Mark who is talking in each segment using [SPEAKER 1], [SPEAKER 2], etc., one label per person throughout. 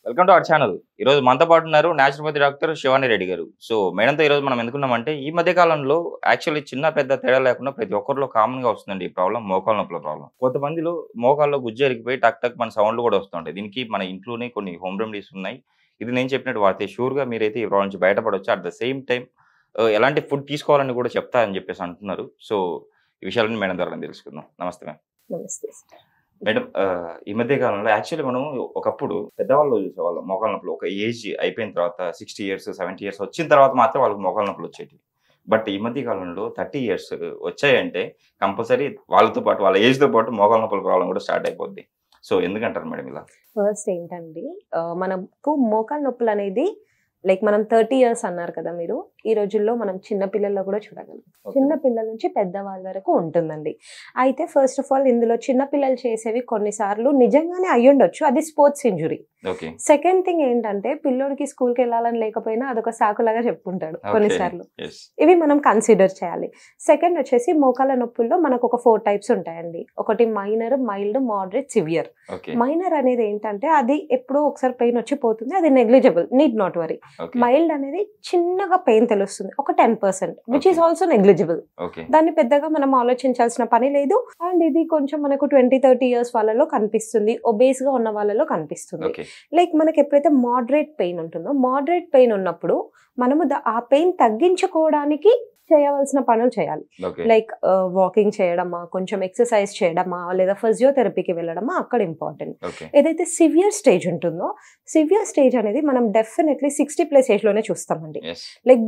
[SPEAKER 1] Welcome to our channel. ఈరోజు మనతో పాటు ఉన్నారు న్యాచురోపతి డాక్టర్ శివాని రెడ్డి గారు. సో మేడంతో ఈరోజు మనం ఎందుకున్నామంటే ఈ మధ్య కాలంలో యాక్చువల్లీ చిన్న పెద్ద తేడా లేకుండా ప్రతి ఒక్కరిలో కామన్‌గా వస్తుందండి ఈ ప్రాబ్లమ్ మోకాళ్ళ నొప్పుల ప్రాబ్లమ్. కొంతమందిలో మోకాల్లో గుజ్జు ఎరిగిపోయి టక్ టక్ మన సౌండ్‌లు కూడా వస్తుంటాయి. దీనికి మన ఇంట్లోనే కొన్ని హోమ్ రెమెడీస్ ఉన్నాయి. ఇది నేను చెప్పినట్టు వాడితే ష్యూర్‌గా మీరైతే ఈ ప్రాబ్లమ్ నుంచి బయటపడొచ్చు. అట్ ద సేమ్ టైమ్ ఎలాంటి ఫుడ్ తీసుకోవాలని కూడా చెప్తా అని చెప్పేసి అంటున్నారు. సో ఈ విషయాలన్నీ మేడం ద్వారా తెలుసుకుందాం. నమస్తే మ్యామ్.
[SPEAKER 2] నమస్తే.
[SPEAKER 1] మేడం ఈ మధ్య కాలంలో యాక్చువల్లీ మనం ఒకప్పుడు పెద్దవాళ్ళు చూసేవాళ్ళం మోకాళ్ళ నొప్పులు. ఒక ఏజ్ అయిపోయిన తర్వాత 60 ఇయర్స్, 70 ఇయర్స్ వచ్చిన తర్వాత మాత్రం వాళ్ళకి మోకాళ్ళ నొప్పులు వచ్చేటివి. బట్ ఈ మధ్య కాలంలో 30 ఇయర్స్ వచ్చాయంటే కంపల్సరీ వాళ్ళతో పాటు వాళ్ళ ఏజ్‌తో పాటు మోకాళ్ళ నొప్పుల ప్రాబ్లమ్ కూడా స్టార్ట్ అయిపోద్ది. సో ఎందుకంటారు మేడం ఇలా?
[SPEAKER 2] ఫస్ట్ ఏంటండి, మనకు మోకాళ్ళ నొప్పులు అనేది మనం 30 ఇయర్స్ అన్నారు కదా మీరు. ఈ రోజుల్లో మనం చిన్న పిల్లల్లో కూడా చూడగలం. చిన్న పిల్లల నుంచి పెద్దవాళ్ళ వరకు ఉంటుందండి. అయితే ఫస్ట్ ఆఫ్ ఆల్ ఇందులో చిన్న పిల్లలు చేసేవి కొన్నిసార్లు నిజంగానే అయ్యుండొచ్చు, అది స్పోర్ట్స్ ఇంజురీ. సెకండ్ థింగ్ ఏంటంటే పిల్లోడికి స్కూల్కి వెళ్ళాలని లేకపోయినా అదొక సాకులాగా చెప్పుకుంటాడు కొన్నిసార్లు. ఇవి మనం కన్సిడర్ చేయాలి. సెకండ్ వచ్చేసి మోకాళ్ళ నొప్పుల్లో మనకు ఒక 4 టైప్స్ ఉంటాయండి. ఒకటి minor, mild, moderate, severe. Minor అనేది ఏంటంటే అది ఎప్పుడో ఒకసారి పెయిన్ వచ్చి పోతుంది, అది negligible, need not worry. Mild అనేది చిన్నగా పెయిన్ తెలుస్తుంది, ఒక 10%, విచ్ ఈస్ ఆల్సో నెగ్లిజిబుల్. దాన్ని పెద్దగా మనం ఆలోచించాల్సిన పని లేదు. అండ్ ఇది కొంచెం మనకు 20-30 ఇయర్స్ వాళ్ళలో కనిపిస్తుంది, ఒబేస్ గా ఉన్న వాళ్ళలో కనిపిస్తుంది. మనకి ఎప్పుడైతే మోడరేట్ పెయిన్ ఉంటుందో, మోడరేట్ పెయిన్ ఉన్నప్పుడు మనము ఆ పెయిన్ తగ్గించుకోవడానికి చేయవలసిన పనులు చేయాలి. వాకింగ్ చేయడమా, కొంచెం ఎక్సర్సైజ్ చేయడమా, లేదా ఫిజియోథెరపీకి వెళ్ళడమా అక్కడ ఇంపార్టెంట్. ఏదైతే సివియర్ స్టేజ్ ఉంటుందో, సివియర్ స్టేజ్ అనేది మనం డెఫినెట్లీ 60+ ఏజ్ లోనే చూస్తామండి.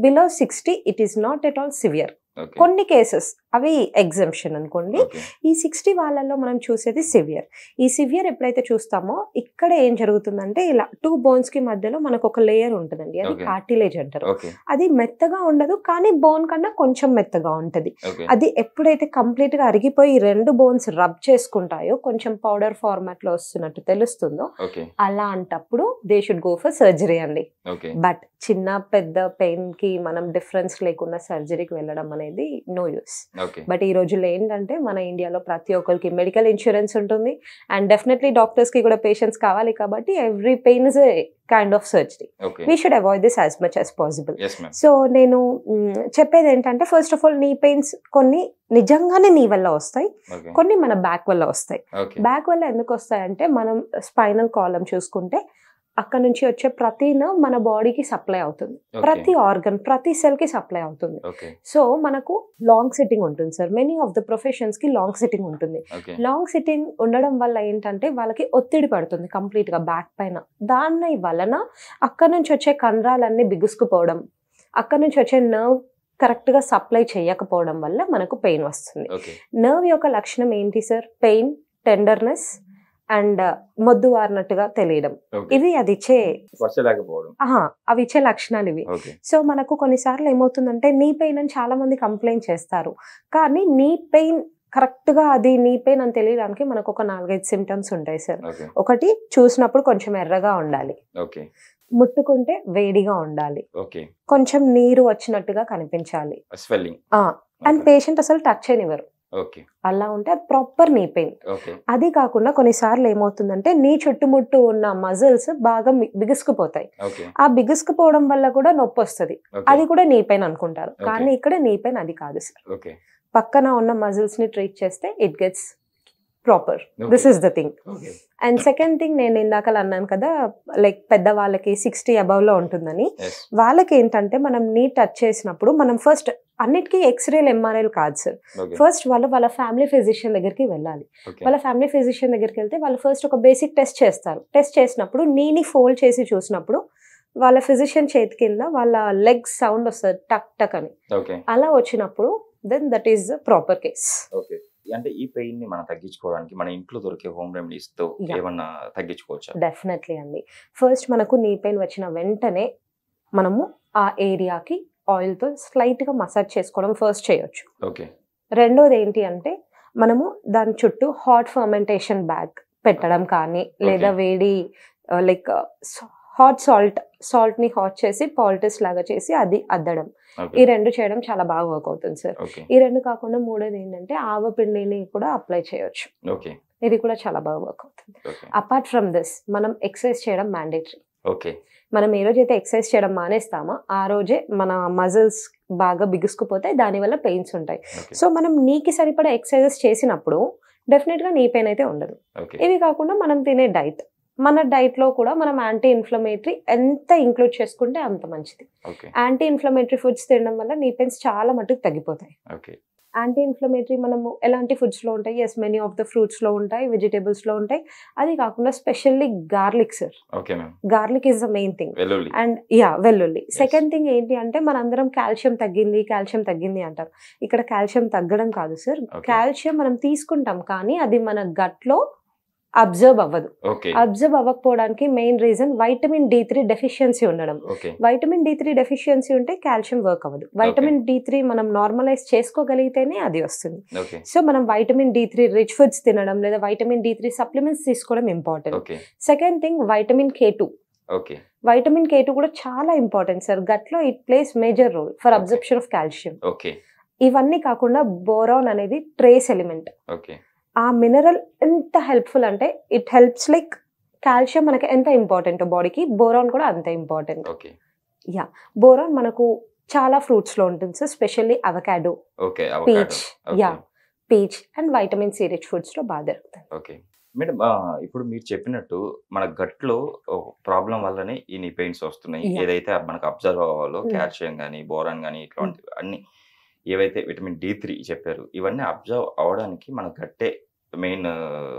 [SPEAKER 2] Below 60 it is not at all severe. కొన్ని కేసెస్ అవి ఎగ్జంప్షన్ అనుకోండి. ఈ 60 వాళ్ళల్లో మనం చూసేది సివియర్. ఈ సివియర్ ఎప్పుడైతే చూస్తామో ఇక్కడ ఏం జరుగుతుందంటే ఇలా 2 బోన్స్ కి మధ్యలో మనకు ఒక లేయర్ ఉంటుందండి, అది కార్టిలేజ్ అంటారు. అది మెత్తగా ఉండదు, కానీ బోన్ కన్నా కొంచెం మెత్తగా ఉంటది. అది ఎప్పుడైతే కంప్లీట్ గా అరిగిపోయి 2 బోన్స్ రబ్ చేసుకుంటాయో, కొంచెం పౌడర్ ఫార్మాట్ లో వస్తున్నట్టు తెలుస్తుందో, అలాంటప్పుడు they should go for surgery అండి. బట్ చిన్న పెద్ద పెయిన్ కి మనం డిఫరెన్స్ లేకుండా సర్జరీకి వెళ్ళడం అనేది నో యూస్. బట్ ఈ రోజుల్లో ఏంటంటే మన ఇండియాలో ప్రతి ఒక్కరికి మెడికల్ ఇన్సూరెన్స్ ఉంటుంది, అండ్ డెఫినెట్లీ డాక్టర్స్ కి కూడా పేషెంట్స్ కావాలి, కాబట్టి every pain is a kind of surgery. We should avoid this as much as possible. So నేను చెప్పేది ఏంటంటే, ఫస్ట్ ఆఫ్ ఆల్ నీ పెయిన్స్ కొన్ని నిజంగానే నీ వల్ల వస్తాయి, కొన్ని మన బ్యాక్ వల్ల వస్తాయి. బ్యాక్ వల్ల ఎందుకు వస్తాయి అంటే, మనం స్పైనల్ కాలమ్ చూసుకుంటే అక్కడ నుంచి వచ్చే ప్రతి నర్వ్ మన బాడీకి సప్లై అవుతుంది, ప్రతి ఆర్గన్, ప్రతి సెల్ కి సప్లై అవుతుంది. సో మనకు లాంగ్ సిట్టింగ్ ఉంటుంది sir. Many of the professions కి లాంగ్ సిట్టింగ్ ఉంటుంది. లాంగ్ సిట్టింగ్ ఉండడం వల్ల ఏంటంటే వాళ్ళకి ఒత్తిడి పడుతుంది కంప్లీట్ గా బ్యాక్ పైన. దాని వలన అక్కడ నుంచి వచ్చే కండరాలన్నీ బిగుసుకుపోవడం, అక్కడ నుంచి వచ్చే నర్వ్ కరెక్ట్ గా సప్లై చేయకపోవడం వల్ల మనకు పెయిన్ వస్తుంది. నర్వ్ యొక్క లక్షణం ఏంటి సార్? పెయిన్, టెండర్నెస్ అండ్ మొద్దు వారినట్టుగా తెలియడం. ఇవి అది ఇచ్చే అవి ఇచ్చే లక్షణాలు ఇవి. సో మనకు కొన్నిసార్లు ఏమవుతుందంటే నీ పెయిన్ అని చాలా మంది కంప్లైంట్ చేస్తారు, కానీ నీ పెయిన్ కరెక్ట్ గా అది నీ పెయిన్ అని తెలియడానికి మనకు ఒక 4-5 సిమ్టమ్స్ ఉంటాయి సార్. ఒకటి, చూసినప్పుడు కొంచెం ఎర్రగా ఉండాలి, ముట్టుకుంటే వేడిగా ఉండాలి, కొంచెం నీరు వచ్చినట్టుగా కనిపించాలి, అండ్ పేషెంట్ అసలు టచ్ చేయనివ్వరు, అలా ఉంటే అది ప్రాపర్ నీ పెయిన్. అది కాకుండా కొన్నిసార్లు ఏమవుతుందంటే నీ చుట్టుముట్టు ఉన్న మజిల్స్ బాగా బిగుసుకుపోతాయి. ఆ బిగుసుకుపోవడం వల్ల కూడా నొప్పి వస్తుంది, అది కూడా నీ పెయిన్ అనుకుంటారు, కానీ ఇక్కడ నీ పెయిన్ అది కాదు సార్. పక్కన ఉన్న మజిల్స్ ని ట్రీట్ చేస్తే it gets proper. This is the thing. And second thing, నేను ఇందాక అన్నాను కదా, పెద్దవాళ్ళకి 60 అబవ్ లో ఉంటుందని. వాళ్ళకి ఏంటంటే మనం నీ టచ్ చేసినప్పుడు మనం ఫస్ట్ అన్నిటికీ ఎక్స్రేలు, ఎంఆర్ఐలు కాదు సార్. ఫస్ట్ వాళ్ళ ఫ్యామిలీ ఫిజిషియన్ దగ్గరికి వెళ్ళాలి. వాళ్ళ ఫ్యామిలీ ఫిజిషియన్ దగ్గరికి వెళ్తే వాళ్ళు ఫస్ట్ ఒక బేసిక్ టెస్ట్ చేస్తారు. టెస్ట్ చేసినప్పుడు నీని ఫోల్డ్ చేసి చూసినప్పుడు వాళ్ళ ఫిజిషియన్ చేతి కింద వాళ్ళ లెగ్ సౌండ్ వస్తుంది, టక్ టక్ అని. అలా వచ్చినప్పుడు then that is the proper case.
[SPEAKER 1] అంటే ఈ పెయిన్ ని మనం తగ్గించుకోవడానికి మన ఇంట్లో దొరికే హోమ్ రెమెడీస్ తో ఏమన్నా తగ్గించుకోవచ్చా?
[SPEAKER 2] డెఫినెట్లీ అండి. ఫస్ట్ మనకు నీ పెయిన్ వచ్చిన వెంటనే మనము ఆ ఏరియాకి ఆయిల్ తో స్లైట్ గా మసాజ్ చేసుకోవడం ఫస్ట్ చేయొచ్చు. రెండోది ఏంటి అంటే, మనము దాని చుట్టూ హాట్ ఫర్మెంటేషన్ బ్యాగ్ పెట్టడం కానీ, లేదా వేడి హాట్ సాల్ట్ ని హాట్ చేసి పాల్టిస్ లాగా చేసి అది అద్దడం, ఈ రెండు చేయడం చాలా బాగా వర్క్ అవుతుంది సార్. ఈ రెండు కాకుండా మూడోది ఏంటంటే ఆవపిండిని కూడా అప్లై చేయొచ్చు, ఇది కూడా చాలా బాగా వర్క్ అవుతుంది. అపార్ట్ ఫ్రమ్ దిస్ మనం ఎక్సర్సైజ్ చేయడం మ్యాండేటరీ. మనం ఏ రోజైతే ఎక్సర్సైజ్ చేయడం మానేస్తామో ఆ రోజే మన మజిల్స్ బాగా బిగుసుకుపోతే దానివల్ల పెయిన్స్ ఉంటాయి. సో మనం నీకి సరిపడా ఎక్సర్సైజెస్ చేసినప్పుడు డెఫినెట్ గా నీ పెయిన్ అయితే ఉండదు. ఇవి కాకుండా మనం తినే డైట్, మన డైట్ లో కూడా మనం యాంటీ ఇన్ఫ్లమేటరీ ఎంత ఇంక్లూడ్ చేసుకుంటే అంత మంచిది. యాంటీ ఇన్ఫ్లమేటరీ ఫుడ్స్ తినడం వల్ల నీ పెయిన్స్ చాలా మటుకు తగ్గిపోతాయి. యాంటీ ఇన్ఫ్లమేటరీ మనము ఎలాంటి ఫుడ్స్ లో ఉంటాయి? Yes, many of the fruits లో ఉంటాయి, వెజిటేబుల్స్ లో ఉంటాయి. అది కాకుండా specially garlic sir, garlic is the main thing. And వెల్లుల్లి. సెకండ్ థింగ్ ఏంటి అంటే మనందరం కాల్షియం తగ్గింది అంటారు. ఇక్కడ కాల్షియం తగ్గడం కాదు సార్, కాల్షియం మనం తీసుకుంటాం కానీ అది మన గట్ లో అబ్జర్వ్ అవ్వదు. అబ్జర్వ్ అవ్వకపోవడానికి main reason vitamin D3 deficiency ఉండడం. వైటమిన్ D3 డెఫిషియన్సీ ఉంటే కాల్షియం వర్క్ అవ్వదు. వైటమిన్ D3 మనం నార్మలైజ్ చేసుకోగలిగితేనే అది వస్తుంది. సో మనం వైటమిన్ D3 రిచ్ ఫుడ్స్ తినడం లేదా వైటమిన్ D3 సప్లిమెంట్స్ తీసుకోవడం important. Second thing vitamin K2. Vitamin K2 కూడా చాలా ఇంపార్టెంట్ సార్, గట్ లో it plays major role for absorption of calcium. ఇవన్నీ కాకుండా బోరాన్ అనేది ట్రేస్ ఎలిమెంట్. ఆ మినరల్ ఎంత హెల్ప్ఫుల్ అంటే ఇట్ హెల్ప్స్ లైక్ కాల్షియం మనకి ఎంత ఇంపార్టెంట్ బాడీకి, బోరాన్ కూడా అంత ఇంపార్టెంట్. బోరాన్ మనకు చాలా ఫ్రూట్స్ లో ఉంటుంది sir, specially avocado, peach and vitamin C rich foods లో బాగా దొరుకుతాయి.
[SPEAKER 1] మేడం, ఇప్పుడు మీరు చెప్పినట్టు మన గట్ లో ప్రాబ్లం వల్లనే ఈ పెయిన్స్ వస్తున్నాయి. ఏదైతే మనకు అబ్జర్వ్ అవ్వాలో కాల్షియం కానీ బోరాన్ కానీ ఇట్లాంటివి అన్ని ఏవైతే విటమిన్ D3 చెప్పారు, ఇవన్నీ అబ్జర్వ్ అవడానికి మన గట్టే మెయిన్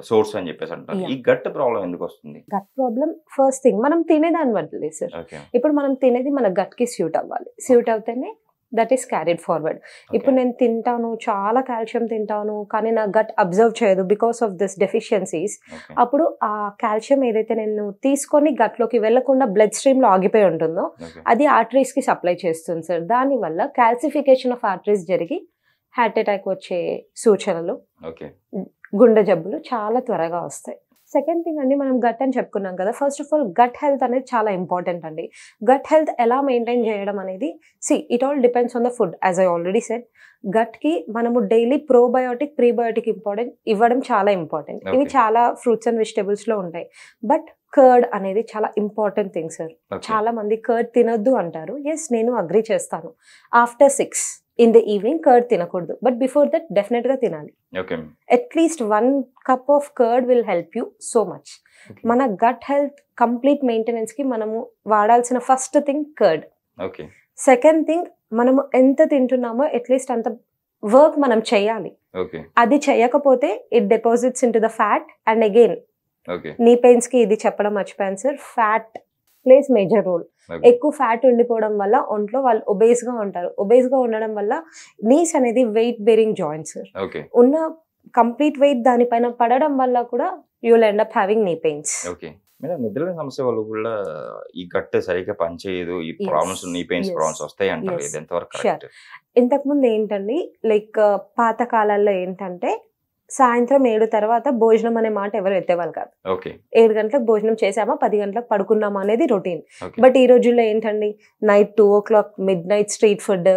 [SPEAKER 1] సోర్స్ అని చెప్పేసి అంటారు. ఈ గట్ ప్రాబ్లం ఎందుకు వస్తుంది?
[SPEAKER 2] గట్ ప్రాబ్లం ఫస్ట్ థింగ్ మనం తినేదాన్ని బట్టి సార్. ఇప్పుడు మనం తినేది మన గట్ కి సూట్ అవ్వాలి, సూట్ అవుతేనే దట్ ఈస్ క్యారీడ్ ఫార్వర్డ్. ఇప్పుడు నేను తింటాను, చాలా కాల్షియం తింటాను, కానీ నా గట్ అబ్జర్వ్ చేయదు బికాస్ ఆఫ్ దిస్ డెఫిషియన్సీస్. అప్పుడు ఆ కాల్షియం ఏదైతే నేను తీసుకొని గట్ లోకి వెళ్లకుండా బ్లడ్ స్ట్రీమ్ లో ఆగిపోయి ఉంటుందో అది ఆర్టరీస్ కి సప్లై చేస్తుంది సార్. దానివల్ల కాల్సిఫికేషన్ ఆఫ్ ఆర్టరీస్ జరిగి హార్ట్ అటాక్ వచ్చే సూచనలు, గుండె జబ్బులు చాలా త్వరగా వస్తాయి. సెకండ్ థింగ్ అండి, మనం గట్ అని చెప్పుకున్నాం కదా, first of all gut health అనేది చాలా ఇంపార్టెంట్ అండి. గట్ హెల్త్ ఎలా మెయింటైన్ చేయడం అనేది it all depends on the food. As I already said, gut కి మనము డైలీ ప్రోబయోటిక్ ప్రీబయోటిక్ ఇవ్వడం చాలా ఇంపార్టెంట్. ఇవి చాలా ఫ్రూట్స్ అండ్ వెజిటేబుల్స్ లో ఉంటాయి. బట్ కర్డ్ అనేది చాలా ఇంపార్టెంట్ థింగ్ సార్. చాలా మంది కర్డ్ తినొద్దు అంటారు. ఎస్, నేను అగ్రీ చేస్తాను. After 6 in the evening curd తినకూడదు, బట్ బిఫోర్ దట్ డెఫినెట్ గా తినాలి. At least 1 cup of curd will help you so much. మన గట్ హెల్త్ కంప్లీట్ మెయింటెనెన్స్ కి మనము వాడాల్సిన first thing curd. Second thing, మనము ఎంత తింటున్నామో అట్లీస్ట్ అంత వర్క్ మనం చేయాలి. అది చేయకపోతే it deposits into the fat. And again knee pains కి ఇది చెప్పడం మర్చిపోయాను sir, fat plays major role. ఎక్కువ ఫ్యాట్ ఉండిపోవడం వల్ల ఒంట్లో వాళ్ళు ఒబేస్ గా ఉంటారు. ఒబేస్ గా ఉండడం వల్ల నీస్ అనేది వెయిట్ బేరింగ్ జాయింట్స్. ఉన్న కంప్లీట్ వెయిట్ దానిపైన పడడం వల్ల కూడా you will end up having నీ పెయిన్స్.
[SPEAKER 1] నిద్ర సమస్య వల్ల కూడా ఈ గట్ సరిగ్గా పనిచేయదు, ఈ ప్రాబ్లమ్స్ నీ పెయిన్స్ ప్రాబ్లమ్స్ వస్తాయి అంటారు. ఇది ఎంతవరకు కరెక్ట్?
[SPEAKER 2] ఇంతకు ముందు ఏంటండి, లైక్ పాత కాలాల్లో ఏంటంటే సాయంత్రం 7 తర్వాత భోజనం అనే మాట ఎవరు ఎత్తేవాళ్ళు కాదు. 7 గంటలకు భోజనం చేసామా, 10 గంటలకు పడుకున్నామా అనేది రొటీన్. బట్ ఈ రోజుల్లో ఏంటండి, night 2 o'clock midnight street food,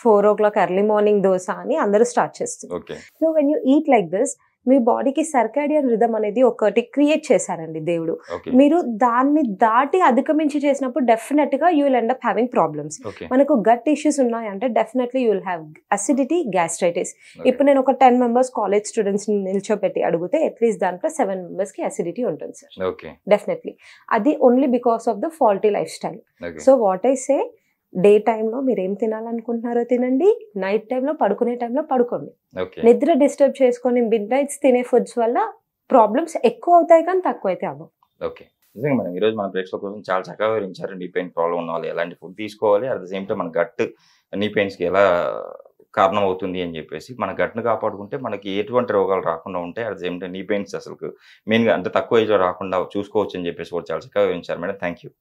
[SPEAKER 2] 4 o'clock early morning dosa అని అందరూ స్టార్ట్ చేస్తారు. So when you eat like this, మీ బాడీకి సర్కాడియన్ రిథమ్ అనేది ఒకటి క్రియేట్ చేశారండి దేవుడు. మీరు దాన్ని దాటి అధిగమించి చేసినప్పుడు డెఫినెట్ గా you will end up having problems. మనకు గట్ ఇష్యూస్ ఉన్నాయంటే definitely you will have acidity, gastritis. ఇప్పుడు నేను ఒక 10 members కాలేజ్ స్టూడెంట్స్ నిల్చోపెట్టి అడిగితే అట్లీస్ట్ దాంట్లో 7 members కి అసిడిటీ ఉంటుంది సార్. డెఫినెట్లీ అది only because of the faulty life style. So what I say, day టైంలో మీరు ఏం తినాలనుకుంటున్నారో తినండి, నైట్ టైంలో పడుకునే టైంలో పడుకోండి. నిద్ర డిస్టర్బ్ చేసుకొని మిడ్ నైట్స్ తినే ఫుడ్స్ వల్ల ప్రాబ్లమ్స్ ఎక్కువ అవుతాయి కానీ తక్కువ అయితే అవ్వవు.
[SPEAKER 1] నిజంగా మేడం, ఈరోజు మన ప్రేక్షకుల కోసం చాలా చక్కగా వివరించారు. నీ పెయిన్ ప్రాబ్లం ఉన్న వాళ్ళు ఎలాంటి ఫుడ్ తీసుకోవాలి, అట్ ద సేమ్ టైం మన గట్ నీ పెయిన్స్కి ఎలా కారణం అవుతుంది అని చెప్పేసి మన గట్ను కాపాడుకుంటే మనకి ఎటువంటి రోగాలు రాకుండా ఉంటాయి. అట్ ద సేమ్ టైం నీ పెయిన్స్ అసలు మెయిన్గా అంత తక్కువ ఏజ్లో రాకుండా చూసుకోవచ్చు అని చెప్పేసి కూడా చాలా చక్కగా వివరించారు మేడం. Thank you.